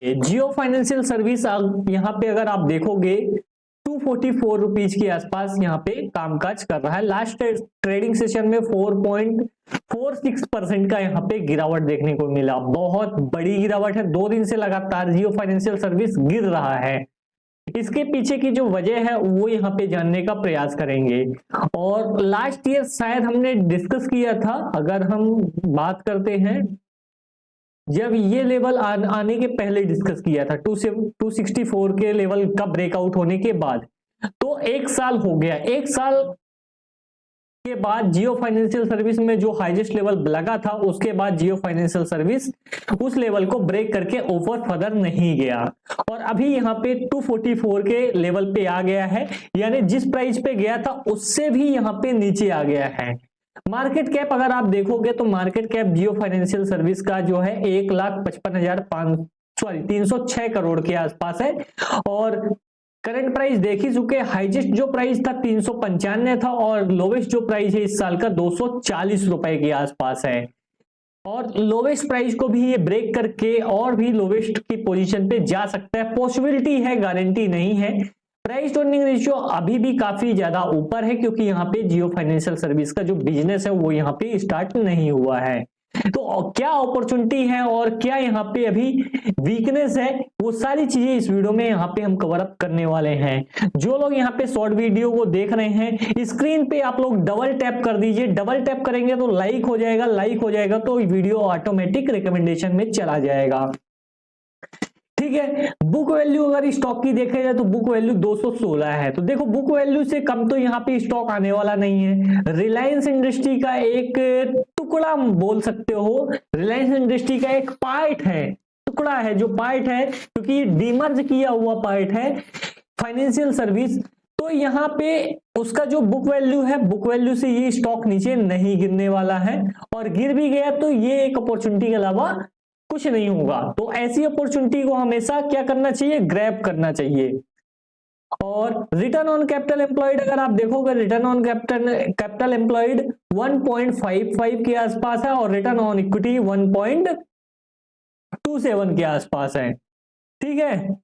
जियो financial service यहाँ पे अगर आप देखोगे 244 रुपीज के आसपास यहाँ पे कामकाज कर रहा है। लास्ट ट्रेडिंग सेशन में 4.46% का यहाँ पे गिरावट देखने को मिला। बहुत बड़ी गिरावट है, 2 दिन से लगातार जियो फाइनेंशियल सर्विस गिर रहा है। इसके पीछे की जो वजह है वो यहाँ पे जानने का प्रयास करेंगे। और लास्ट ईयर शायद हमने डिस्कस किया था, अगर हम बात करते हैं जब ये लेवल आने के पहले डिस्कस किया था 264 के लेवल का ब्रेकआउट होने के बाद, तो 1 साल हो गया। 1 साल के बाद जियो फाइनेंशियल सर्विस में जो हाईएस्ट लेवल लगा था, उसके बाद जियो फाइनेंशियल सर्विस उस लेवल को ब्रेक करके ऊपर फर्दर नहीं गया और अभी यहाँ पे 244 के लेवल पे आ गया है, यानी जिस प्राइस पे गया था उससे भी यहाँ पे नीचे आ गया है। मार्केट कैप अगर आप देखोगे तो मार्केट कैप जियो फाइनेंशियल सर्विस का जो है 306 करोड़ के आसपास है और करंट प्राइस देख ही चुके। हाईएस्ट जो प्राइस था 395 था और लोवेस्ट जो प्राइस है इस साल का 240 रुपए के आसपास है और लोवेस्ट प्राइस को भी ये ब्रेक करके और भी लोवेस्ट की पोजीशन पे जा सकता है। पॉसिबिलिटी है, गारंटी नहीं है। प्राइस टू अर्निंग रेशियो अभी भी काफी ज्यादा ऊपर है क्योंकि यहाँ पे जियो फाइनेंशियल सर्विस का जो बिजनेस है वो यहाँ पे स्टार्ट नहीं हुआ है। तो क्या अपॉर्चुनिटी है और क्या यहाँ पे अभी वीकनेस है, वो सारी चीजें इस वीडियो में यहाँ पे हम कवर अप करने वाले हैं। जो लोग यहाँ पे शॉर्ट वीडियो को देख रहे हैं, स्क्रीन पे आप लोग डबल टैप कर दीजिए। डबल टैप करेंगे तो लाइक हो जाएगा, लाइक हो जाएगा तो वीडियो ऑटोमेटिक रिकमेंडेशन में चला जाएगा। ठीक है, बुक वैल्यू अगर स्टॉक की देखा जाए तो बुक वैल्यू 216 है। तो देखो बुक वैल्यू से कम तो यहाँ पे स्टॉक आने वाला नहीं है। रिलायंस इंडस्ट्री का एक टुकड़ा बोल सकते हो, रिलायंस इंडस्ट्री का एक पार्ट है, टुकड़ा है जो पार्ट है क्योंकि ये डीमर्ज किया हुआ पार्ट है फाइनेंशियल सर्विस। तो यहाँ पे उसका जो बुक वैल्यू है, बुक वैल्यू से ये स्टॉक नीचे नहीं गिरने वाला है और गिर भी गया तो ये एक अपॉर्चुनिटी के अलावा कुछ नहीं होगा। तो ऐसी अपॉर्चुनिटी को हमेशा क्या करना चाहिए, ग्रैब करना चाहिए। और रिटर्न ऑन कैपिटल एम्प्लॉयड अगर आप देखोगे, रिटर्न ऑन कैपिटल एम्प्लॉयड 1.55 के आसपास है और रिटर्न ऑन इक्विटी 1.27 के आसपास है। ठीक है,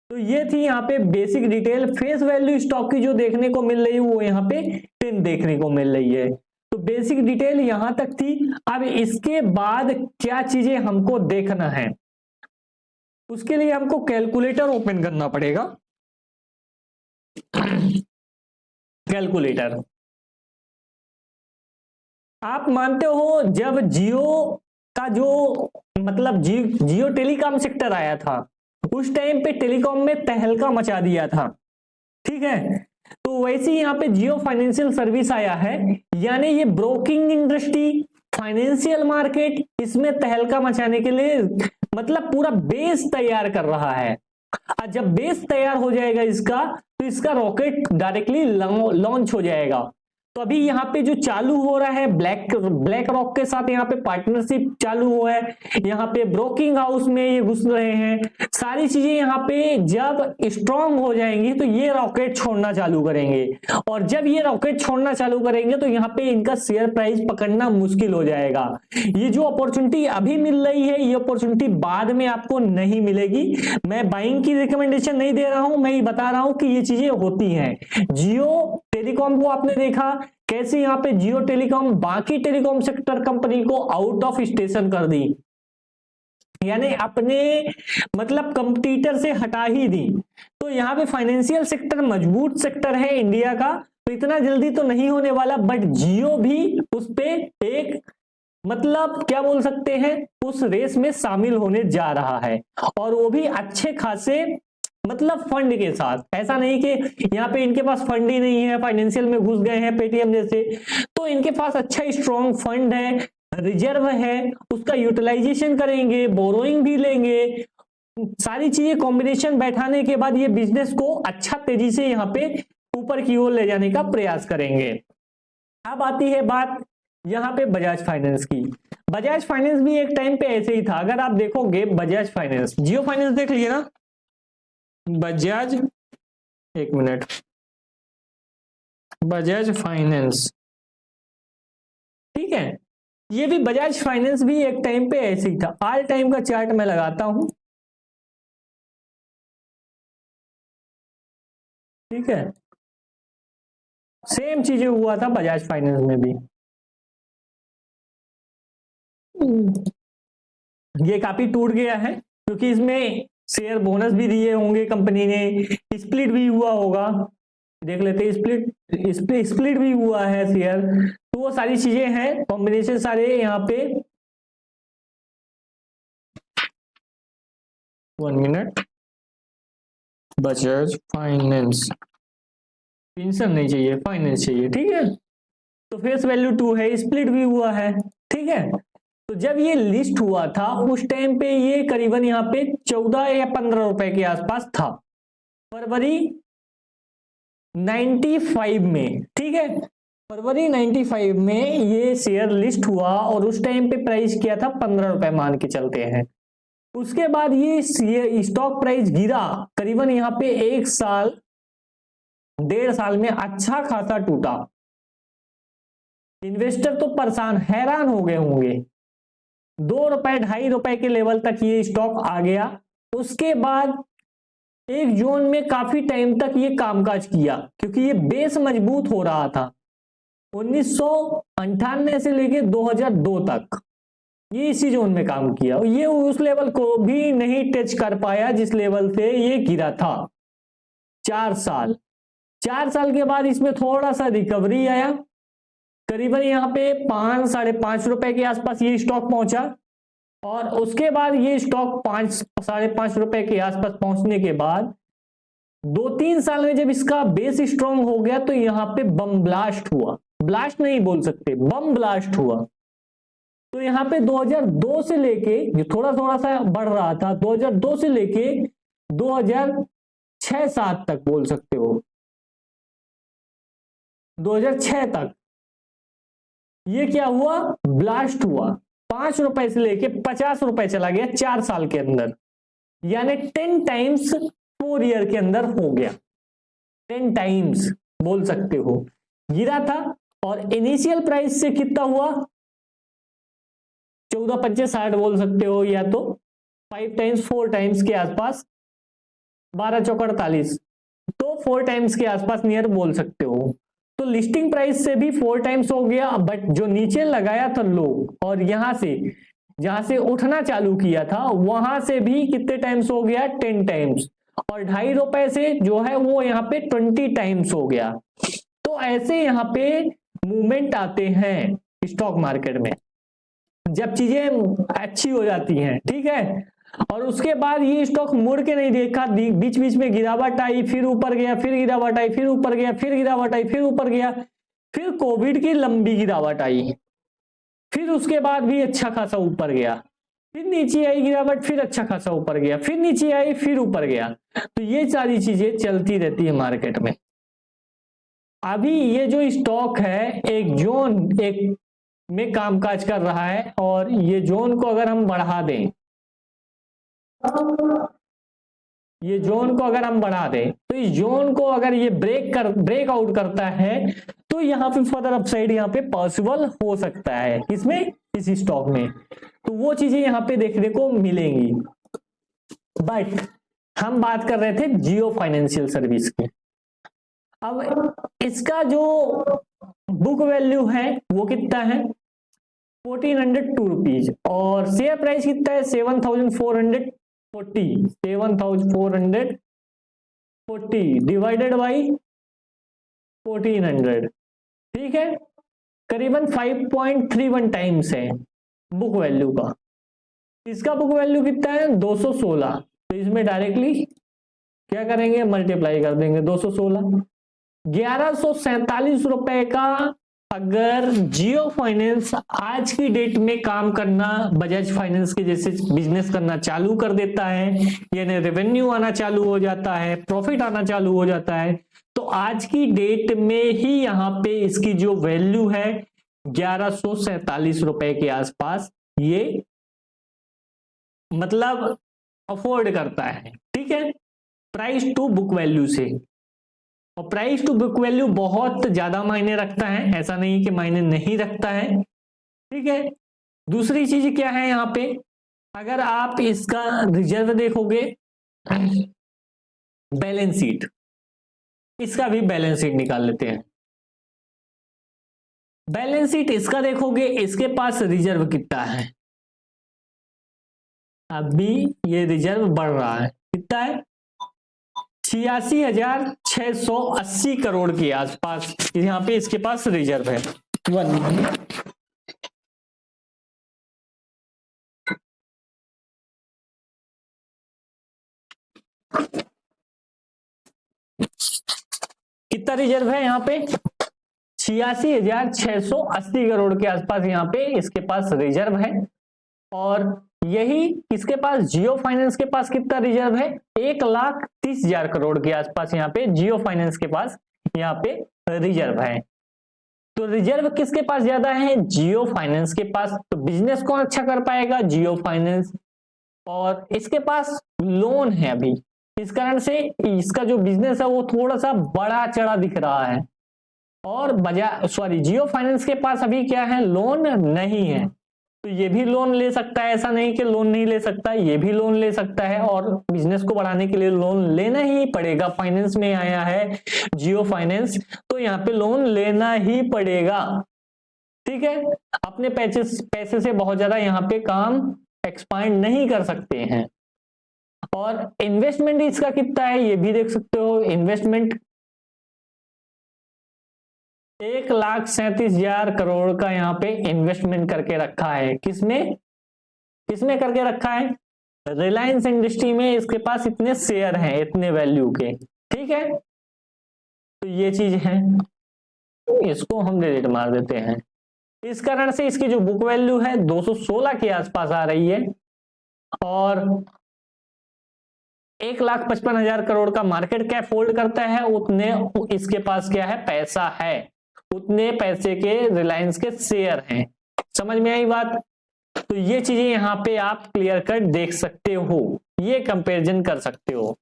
तो ये थी यहाँ पे basic detail. Face value stock की जो देखने को मिल रही है वो यहाँ पे 10 देखने को मिल रही है। तो बेसिक डिटेल यहां तक थी। अब इसके बाद क्या चीजें हमको देखना है, उसके लिए हमको कैलकुलेटर ओपन करना पड़ेगा। कैलकुलेटर आप मानते हो जब जियो का जो मतलब जियो टेलीकॉम सेक्टर आया था उस टाइम पे टेलीकॉम में तहलका मचा दिया था। ठीक है, तो वैसे ही यहाँ पे जियो फाइनेंशियल सर्विस आया है, यानी ये ब्रोकिंग इंडस्ट्री, फाइनेंशियल मार्केट, इसमें तहलका मचाने के लिए मतलब पूरा बेस तैयार कर रहा है। और जब बेस तैयार हो जाएगा इसका तो इसका रॉकेट डायरेक्टली लॉन्च हो जाएगा। तो अभी यहाँ पे जो चालू हो रहा है ब्लैक रॉक के साथ यहाँ पे पार्टनरशिप चालू हुआ है, यहाँ पे ब्रोकिंग हाउस में ये घुस रहे हैं। सारी चीजें यहाँ पे जब स्ट्रांग हो जाएंगी तो ये रॉकेट छोड़ना चालू करेंगे और जब ये रॉकेट छोड़ना चालू करेंगे तो यहाँ पे इनका शेयर प्राइस पकड़ना मुश्किल हो जाएगा। ये जो अपॉर्चुनिटी अभी मिल रही है ये अपॉर्चुनिटी बाद में आपको नहीं मिलेगी। मैं बाइंग की रिकमेंडेशन नहीं दे रहा हूं, मैं ये बता रहा हूं कि ये चीजें होती हैं। जियो टेलीकॉम को आपने देखा कैसे यहाँ पे जियो टेलीकॉम बाकी टेलीकॉम सेक्टर कंपनी को आउट ऑफ स्टेशन कर दी, यानी अपने मतलब कंपटीटर से हटा ही दी। तो यहाँ पे फाइनेंशियल सेक्टर मजबूत सेक्टर है इंडिया का, तो इतना जल्दी तो नहीं होने वाला, बट जियो भी उस पे एक मतलब क्या बोल सकते हैं उस रेस में शामिल होने जा रहा है और वो भी अच्छे खासे मतलब फंड के साथ। ऐसा नहीं कि यहाँ पे इनके पास फंड ही नहीं है, फाइनेंशियल में घुस गए हैं पेटीएम जैसे, तो इनके पास अच्छा स्ट्रॉन्ग फंड है, रिजर्व है, उसका यूटिलाइजेशन करेंगे, बोरोइंग भी लेंगे, सारी चीजें कॉम्बिनेशन बैठाने के बाद ये बिजनेस को अच्छा तेजी से यहाँ पे ऊपर की ओर ले जाने का प्रयास करेंगे। अब आती है बात यहाँ पे बजाज फाइनेंस की। बजाज फाइनेंस भी एक टाइम पे ऐसे ही था। अगर आप देखोगे बजाज फाइनेंस, जियो फाइनेंस देख लीजिए ना, बजाज, एक मिनट, बजाज फाइनेंस, ठीक है, ये भी बजाज फाइनेंस भी एक टाइम पे ऐसे ही था। ऑल टाइम का चार्ट मैं लगाता हूं, ठीक है, सेम चीजें हुआ था बजाज फाइनेंस में भी। ये काफी टूट गया है क्योंकि इसमें शेयर बोनस भी दिए होंगे कंपनी ने, स्प्लिट भी हुआ होगा, देख लेते हैं, स्प्लिट भी हुआ है शेयर, तो वो सारी चीजें हैं, कॉम्बिनेशन सारे यहाँ पे। 1 मिनट, बजाज फाइनेंस, पेंशन नहीं चाहिए, फाइनेंस चाहिए, ठीक है। तो फेस वैल्यू 2 है, स्प्लिट भी हुआ है, ठीक है। तो जब ये लिस्ट हुआ था उस टाइम पे ये करीबन यहाँ पे 14 या 15 रुपए के आसपास था, फरवरी 95 में, ठीक है। फरवरी 95 में ये शेयर लिस्ट हुआ और उस टाइम पे प्राइस किया था 15 रुपए मान के चलते हैं। उसके बाद ये स्टॉक प्राइस गिरा, करीबन यहाँ पे 1 साल 1.5 साल में अच्छा खासा टूटा। इन्वेस्टर तो परेशान हैरान हो गए होंगे, 2 रुपए 2.5 रुपए के लेवल तक ये स्टॉक आ गया। उसके बाद एक जोन में काफी टाइम तक ये कामकाज किया क्योंकि ये बेस मजबूत हो रहा था। 1998 से लेके 2002 तक ये इसी जोन में काम किया, ये उस लेवल को भी नहीं टच कर पाया जिस लेवल से ये गिरा था। 4 साल के बाद इसमें थोड़ा सा रिकवरी आया, करीबन यहाँ पे 5 साढ़े 5 रुपए के आसपास ये स्टॉक पहुंचा, और उसके बाद ये स्टॉक 5 साढ़े 5 रुपए के आसपास पहुंचने के बाद 2-3 साल में जब इसका बेस स्ट्रांग हो गया तो यहाँ पे बम ब्लास्ट हुआ, ब्लास्ट नहीं बोल सकते, बम ब्लास्ट हुआ। तो यहाँ पे 2002 से लेके जो थोड़ा थोड़ा सा बढ़ रहा था, 2002 से लेके 2006-7 तक बोल सकते हो, 2006 तक ये क्या हुआ, ब्लास्ट हुआ। 5 रुपए से लेके 50 रुपए चला गया 4 साल के अंदर, यानी 10 टाइम्स 4 ईयर के अंदर हो गया, 10 टाइम्स बोल सकते हो गिरा था। और इनिशियल प्राइस से कितना हुआ, 14-25-60 बोल सकते हो, या तो 5 टाइम्स 4 टाइम्स के आसपास, 12-4-48, तो 4 टाइम्स के आसपास नियर बोल सकते हो। तो लिस्टिंग प्राइस से भी 4 टाइम्स हो गया, बट जो नीचे लगाया था लो और यहां से जहां से उठना चालू किया था वहां से भी कितने टाइम्स हो गया, 10 टाइम्स, और 2.5 रुपए से जो है वो यहाँ पे 20 टाइम्स हो गया। तो ऐसे यहाँ पे मूवमेंट आते हैं स्टॉक मार्केट में जब चीजें अच्छी हो जाती हैं, ठीक है। और उसके बाद ये स्टॉक मुड़ के नहीं देखा, बीच बीच में गिरावट आई, फिर ऊपर गया, फिर गिरावट आई, फिर ऊपर गया, फिर गिरावट आई, फिर ऊपर गया, फिर कोविड की लंबी गिरावट आई, फिर उसके बाद भी अच्छा खासा ऊपर गया, फिर नीचे आई गिरावट, फिर अच्छा खासा ऊपर गया, फिर नीचे आई, फिर ऊपर गया। तो ये सारी चीजें चलती रहती है मार्केट में। अभी ये जो स्टॉक है एक जोन एक में कामकाज कर रहा है, और ये जोन को अगर हम बढ़ा दें, ये जोन को अगर हम बढ़ा दें तो इस जोन को अगर ये ब्रेक आउट करता है तो यहाँ पे फर्दर अपसाइड यहाँ पे पॉसिबल हो सकता है, इसमें इस स्टॉक में, तो वो चीजें यहाँ पे देखने को मिलेंगी। बट हम बात कर रहे थे जियो फाइनेंशियल सर्विस की। अब इसका जो बुक वैल्यू है वो कितना है, 1402 रुपीज, और शेयर प्राइस कितना है, 7440 डिवाइडेड बाई 1400, ठीक है, करीबन 5.31 टाइम्स है बुक वैल्यू का। इसका बुक वैल्यू कितना है, 216, तो इसमें डायरेक्टली क्या करेंगे, मल्टीप्लाई कर देंगे, 216, 1147 रुपए का अगर जियो फाइनेंस आज की डेट में काम करना, बजाज फाइनेंस के जैसे बिजनेस करना चालू कर देता है, यानी रेवेन्यू आना चालू हो जाता है, प्रॉफिट आना चालू हो जाता है, तो आज की डेट में ही यहाँ पे इसकी जो वैल्यू है 1147 रुपए के आसपास ये मतलब अफोर्ड करता है, ठीक है, प्राइस टू बुक वैल्यू से। और प्राइस टू बुक वैल्यू बहुत ज्यादा मायने रखता है, ऐसा नहीं कि मायने नहीं रखता है, ठीक है। दूसरी चीज क्या है यहाँ पे, अगर आप इसका रिजर्व देखोगे, बैलेंस शीट, इसका भी बैलेंस शीट निकाल लेते हैं। बैलेंस शीट इसका देखोगे, इसके पास रिजर्व कितना है, अभी ये रिजर्व बढ़ रहा है, कितना है 86,680 करोड़ के आसपास यहाँ पे इसके पास रिजर्व है। कितना रिजर्व है यहाँ पे 86,680 करोड़ के आसपास यहाँ पे इसके पास रिजर्व है। और यही किसके पास, जियो फाइनेंस के पास कितना रिजर्व है 1,30,000 करोड़ के आसपास यहाँ पे जियो फाइनेंस के पास यहाँ पे रिजर्व है। तो रिजर्व किसके पास ज्यादा है, जियो फाइनेंस के पास। तो बिजनेस कौन अच्छा कर पाएगा, जियो फाइनेंस। और इसके पास लोन है अभी, इस कारण से इसका जो बिजनेस है वो थोड़ा सा बड़ा चढ़ा दिख रहा है। और जियो फाइनेंस के पास अभी क्या है, लोन नहीं है। तो ये भी लोन ले सकता है, ऐसा नहीं कि लोन नहीं ले सकता, ये भी लोन ले सकता है। और बिजनेस को बढ़ाने के लिए लोन लेना ही पड़ेगा, फाइनेंस में आया है जियो फाइनेंस, तो यहाँ पे लोन लेना ही पड़ेगा। ठीक है, अपने पैसे से बहुत ज्यादा यहाँ पे काम एक्सपांड नहीं कर सकते हैं। और इन्वेस्टमेंट इसका कितना है ये भी देख सकते हो, इन्वेस्टमेंट 1,37,000 करोड़ का यहाँ पे इन्वेस्टमेंट करके रखा है। किसमें करके रखा है, रिलायंस इंडस्ट्री में। इसके पास इतने शेयर हैं, इतने वैल्यू के, ठीक है। तो ये चीज है, इसको हम डिलीट मार देते हैं। इस कारण से इसकी जो बुक वैल्यू है 216 के आसपास आ रही है। और 1,55,000 करोड़ का मार्केट कैप होल्ड करता है, उतने इसके पास क्या है, पैसा है, उतने पैसे के रिलायंस के शेयर हैं। समझ में आई बात। तो ये चीजें यहाँ पे आप क्लियर कट देख सकते हो, ये कंपैरिजन कर सकते हो।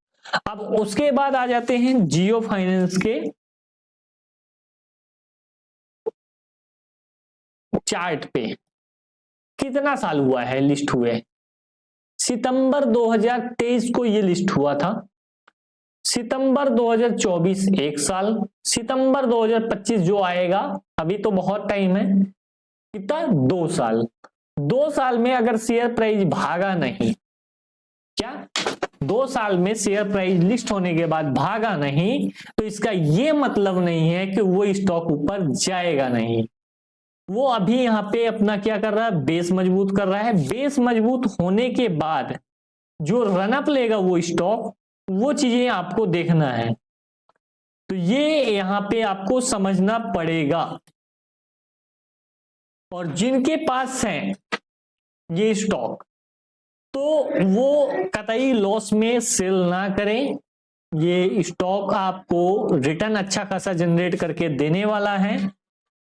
अब उसके बाद आ जाते हैं जियो फाइनेंस के चार्ट पे। कितना साल हुआ है लिस्ट हुए, सितंबर 2023 को ये लिस्ट हुआ था, सितंबर 2024 1 साल, सितंबर 2025 जो आएगा, अभी तो बहुत टाइम है, कितना 2 साल। 2 साल में अगर शेयर प्राइस भागा नहीं, क्या 2 साल में शेयर प्राइस लिस्ट होने के बाद भागा नहीं, तो इसका ये मतलब नहीं है कि वो स्टॉक ऊपर जाएगा नहीं। वो अभी यहाँ पे अपना क्या कर रहा है, बेस मजबूत कर रहा है। बेस मजबूत होने के बाद जो रनअप लेगा वो स्टॉक, वो चीजें आपको देखना है। तो ये यहाँ पे आपको समझना पड़ेगा। और जिनके पास है ये स्टॉक, तो वो कतई लॉस में सेल ना करें। ये स्टॉक आपको रिटर्न अच्छा खासा जनरेट करके देने वाला है।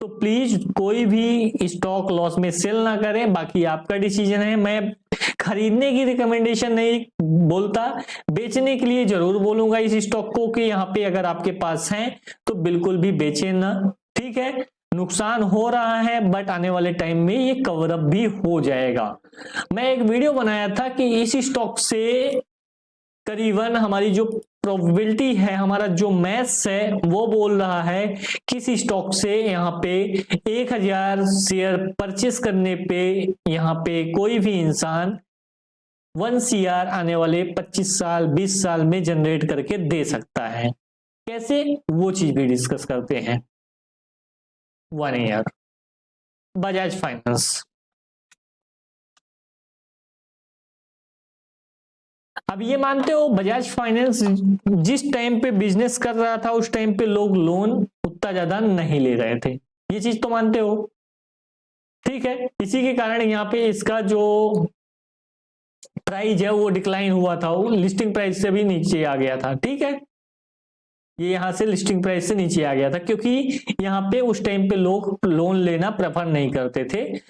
तो प्लीज कोई भी स्टॉक लॉस में सेल ना करें, बाकी आपका डिसीजन है। मैं खरीदने की रिकमेंडेशन नहीं बोलता, बेचने के लिए जरूर बोलूंगा इस स्टॉक को कि यहाँ पे अगर आपके पास है तो बिल्कुल भी बेचे ना, ठीक है। नुकसान हो रहा है बट आने वाले टाइम में ये कवर अप भी हो जाएगा। मैं एक वीडियो बनाया था कि इस स्टॉक से करीबन हमारी जो प्रोबेबिलिटी है, हमारा जो मैथ्स है वो बोल रहा है किस स्टॉक से यहाँ पे 1,000 शेयर परचेस करने पे यहाँ पे कोई भी इंसान 1 CR आने वाले 25 साल 20 साल में जनरेट करके दे सकता है। कैसे, वो चीज भी डिस्कस करते हैं। 1 ईयर बजाज फाइनेंस, अब ये मानते हो बजाज फाइनेंस जिस टाइम पे बिजनेस कर रहा था उस टाइम पे लोग लोन उतना ज्यादा नहीं ले रहे थे, ये चीज तो मानते हो, ठीक है। इसी के कारण यहाँ पे इसका जो प्राइस है वो डिक्लाइन हुआ था, वो लिस्टिंग प्राइस से भी नीचे आ गया था, ठीक है। ये यहां से लिस्टिंग प्राइस से नीचे आ गया था क्योंकि यहाँ पे उस टाइम पे लोग लोन लेना प्रेफर नहीं करते थे।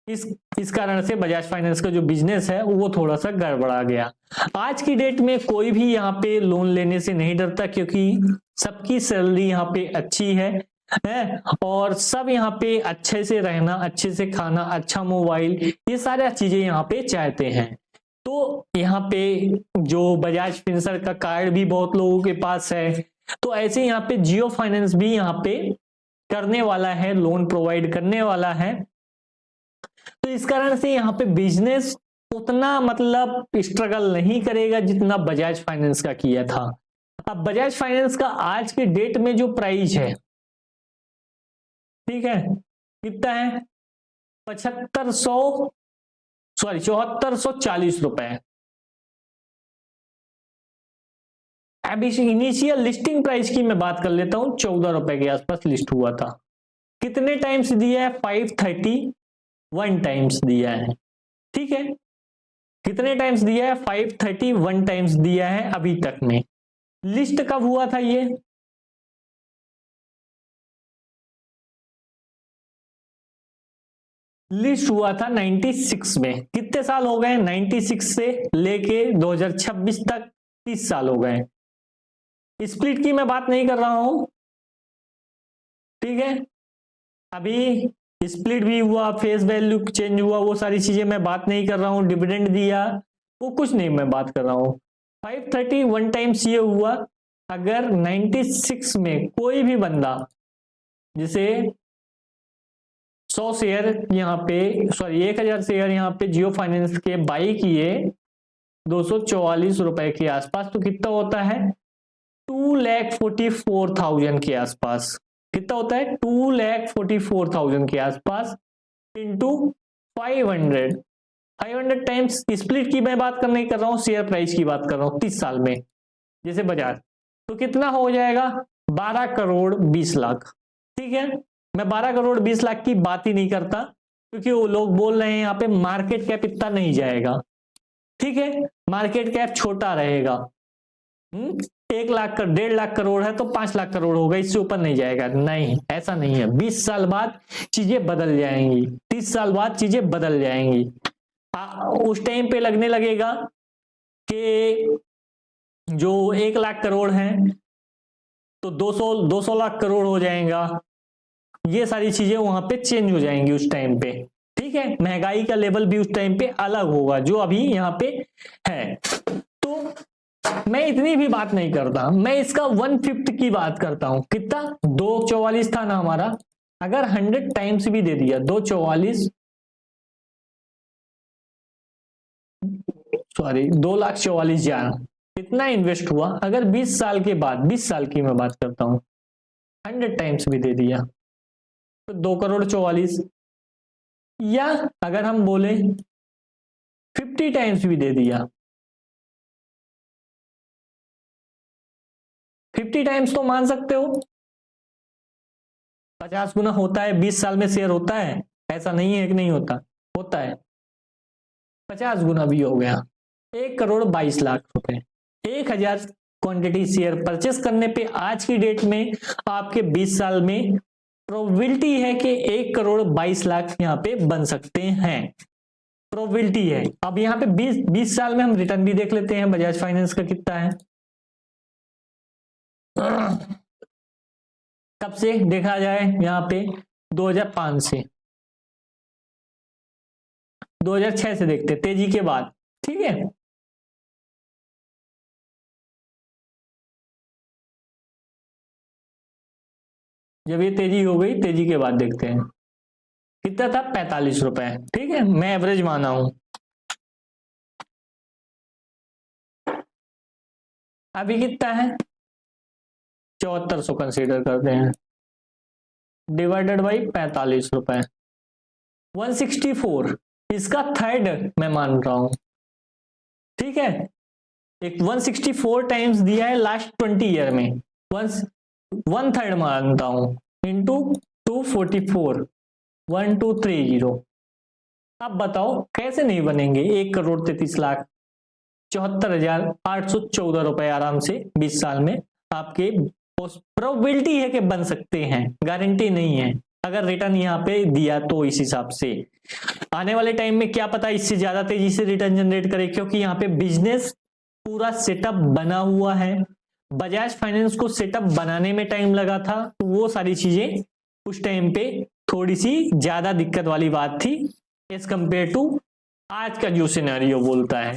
इस कारण से बजाज फाइनेंस का जो बिजनेस है वो थोड़ा सा गड़बड़ा गया। आज की डेट में कोई भी यहाँ पे लोन लेने से नहीं डरता क्योंकि सबकी सैलरी यहाँ पे अच्छी है और सब यहाँ पे अच्छे से रहना, अच्छे से खाना, अच्छा मोबाइल, ये सारी चीजें यहाँ पे चाहते हैं। तो यहाँ पे जो बजाज फिनसर्व का कार्ड भी बहुत लोगों के पास है, तो ऐसे यहाँ पे जियो फाइनेंस भी यहाँ पे करने वाला है, लोन प्रोवाइड करने वाला है। तो इस कारण से यहाँ पे बिजनेस उतना मतलब स्ट्रगल नहीं करेगा जितना बजाज फाइनेंस का किया था। अब बजाज फाइनेंस का आज के डेट में जो प्राइस है, ठीक है, कितना है, 7440 रुपए। अब इस इनिशियल लिस्टिंग प्राइस की मैं बात कर लेता हूं, 14 रुपए के आसपास लिस्ट हुआ था। कितने टाइम्स दिया है, 531 टाइम्स दिया है। ठीक है, कितने टाइम्स दिया है, 531 टाइम्स दिया है अभी तक में। लिस्ट कब हुआ था ये, लिस्ट हुआ था 96 में। कितने साल हो गए, 96 से लेके 2026 तक 30 साल हो गए। स्प्लिट की मैं बात नहीं कर रहा हूं, ठीक है, अभी स्प्लिट भी हुआ, फेस वैल्यू चेंज हुआ, वो सारी चीजें मैं बात नहीं कर रहा हूं, डिविडेंड दिया, वो कुछ नहीं मैं बात कर रहा हूं। 531 टाइम्स ये हुआ। अगर 96 में कोई भी बंदा जिसे 100 शेयर यहाँ पे, सॉरी 1000 शेयर यहाँ पे जियो फाइनेंस के बाई किए 244 रुपए के आसपास, तो कितना होता है, 2,44,000 के आसपास। कितना होता है, 2,44,000 के आसपास इंटू 500 टाइम्स। स्प्लिट की मैं बात नहीं कर रहा हूं, शेयर प्राइस की बात कर रहा हूं 30 साल में, जैसे बजाज, तो कितना हो जाएगा, 12 करोड़ 20 लाख। ठीक है, मैं 12 करोड़ 20 लाख की बात ही नहीं करता, क्योंकि वो लोग बोल रहे हैं यहाँ पे मार्केट कैप इतना नहीं जाएगा। ठीक है, मार्केट कैप छोटा रहेगा। 1 लाख 1.5 लाख करोड़ है तो 5 लाख करोड़ होगा, इससे ऊपर नहीं जाएगा। नहीं, ऐसा नहीं है। 20 साल बाद चीजें बदल जाएंगी, 30 साल बाद चीजें बदल जाएंगी। उस टाइम पे लगने लगेगा कि जो 1 लाख करोड़ है तो 200 लाख करोड़ हो जाएगा। ये सारी चीजें वहां पे चेंज हो जाएंगी उस टाइम पे। ठीक है, महंगाई का लेवल भी उस टाइम पे अलग होगा जो अभी यहाँ पे है। तो मैं इतनी भी बात नहीं करता, मैं इसका 1/5 की बात करता हूं। कितना, 244 था ना हमारा, अगर 100 टाइम्स भी दे दिया, 244 सॉरी 2,44,000 कितना इन्वेस्ट हुआ। अगर 20 साल के बाद, 20 साल की मैं बात करता हूं, 100 टाइम्स भी दे दिया तो 2,44,00,000, या अगर हम बोले 50 टाइम्स भी दे दिया, 50 टाइम्स तो मान सकते हो 50 गुना होता है। 20 साल में शेयर होता है, ऐसा नहीं है कि नहीं होता, होता है। 50 गुना भी हो गया, 1 करोड़ 22 लाख रुपए। 1000 क्वांटिटी शेयर परचेस करने पे आज की डेट में आपके 20 साल में प्रोबेबिलिटी है कि 1 करोड़ 22 लाख यहाँ पे बन सकते हैं, प्रोबेबिलिटी है। अब यहाँ पे 20 साल में हम रिटर्न भी देख लेते हैं बजाज फाइनेंस का कितना है। कब से देखा जाए, यहाँ पे 2005 से, 2006 से देखते, तेजी के बाद। ठीक है, जब ये तेजी हो गई, तेजी के बाद देखते हैं कितना था, 45 रुपए। ठीक है, मैं एवरेज माना हूं। अभी कितना है, 7400 कंसीडर करते हैं, डिवाइडेड बाई 45 रुपए, 164 इसका थर्ड मैं मान रहा हूं। ठीक है, एक 164 टाइम्स दिया है लास्ट 20 ईयर में, 1/3 मानता हूं, इंटू 244, 1230। अब बताओ कैसे नहीं बनेंगे 1 करोड़ 33 लाख 74,814 रुपए आराम से 20 साल में आपके। प्रोबेबिलिटी है कि बन सकते हैं, गारंटी नहीं है। अगर रिटर्न यहाँ पे दिया तो इस हिसाब से आने वाले टाइम में क्या पता इससे ज्यादा तेजी से रिटर्न जनरेट करे, क्योंकि यहाँ पे बिजनेस पूरा सेटअप बना हुआ है। बजाज फाइनेंस को सेटअप बनाने में टाइम लगा था, तो वो सारी चीजें उस टाइम पे थोड़ी सी ज्यादा दिक्कत वाली बात थी एज कंपेयर टू आज का जो सिनेरियो बोलता है।